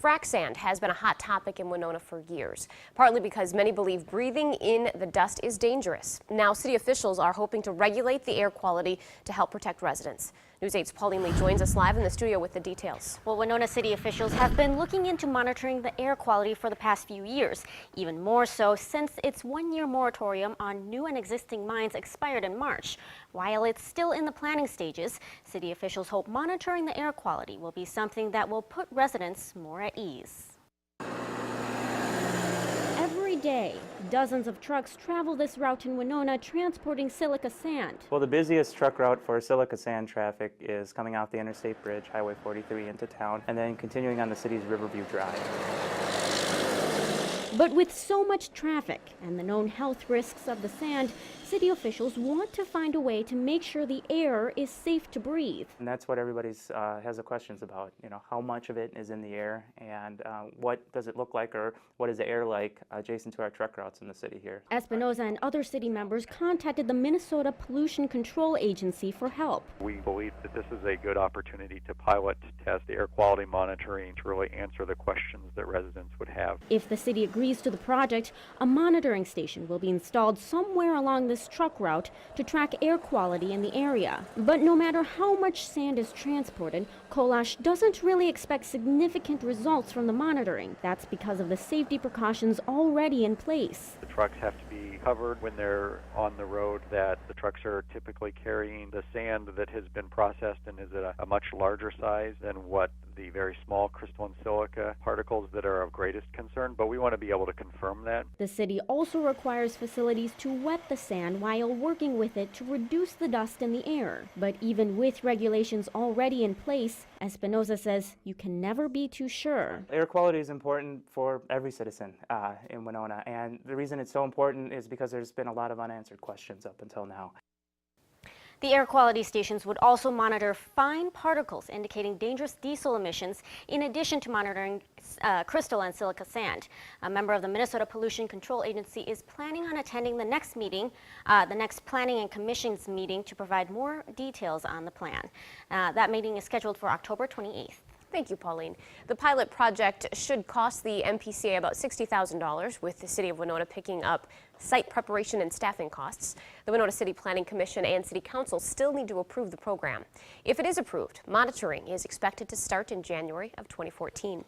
Frac sand has been a hot topic in Winona for years, partly because many believe breathing in the dust is dangerous. Now, city officials are hoping to regulate the air quality to help protect residents. News 8's Pauline Lee joins us live in the studio with the details. Well, Winona city officials have been looking into monitoring the air quality for the past few years, even more so since its one-year moratorium on new and existing mines expired in March. While it's still in the planning stages, city officials hope monitoring the air quality will be something that will put residents more at ease. Every day, dozens of trucks travel this route in Winona transporting silica sand. Well, the busiest truck route for silica sand traffic is coming off the Interstate Bridge, Highway 43 into town, and then continuing on the city's Riverview Drive. But with so much traffic and the known health risks of the sand, city officials want to find a way to make sure the air is safe to breathe. And that's what everybody's has the questions about. You know, how much of it is in the air, and what does it look like, or what is the air like adjacent to our truck routes in the city here? Espinoza and other city members contacted the Minnesota Pollution Control Agency for help. We believe that this is a good opportunity to pilot test air quality monitoring to really answer the questions that residents would have. If the city agrees to the project, a monitoring station will be installed somewhere along this truck route to track air quality in the area. But no matter how much sand is transported, Kolash doesn't really expect significant results from the monitoring. That's because of the safety precautions already in place. The trucks have to be covered when they're on the road, that the trucks are typically carrying the sand that has been processed and is at a much larger size than what the very small crystalline silica particles that are of greatest concern, but we want to be able to confirm that. The city also requires facilities to wet the sand while working with it to reduce the dust in the air. But even with regulations already in place, Espinoza says you can never be too sure. Air quality is important for every citizen in Winona, and the reason it's so important is because there's been a lot of unanswered questions up until now. The air quality stations would also monitor fine particles indicating dangerous diesel emissions, in addition to monitoring crystalline silica sand. A member of the Minnesota Pollution Control Agency is planning on attending the next meeting, the next Planning and Commissions meeting, to provide more details on the plan. That meeting is scheduled for October 28th. Thank you, Pauline. The pilot project should cost the MPCA about $60,000, with the City of Winona picking up site preparation and staffing costs. The Winona City Planning Commission and City Council still need to approve the program. If it is approved, monitoring is expected to start in January of 2014.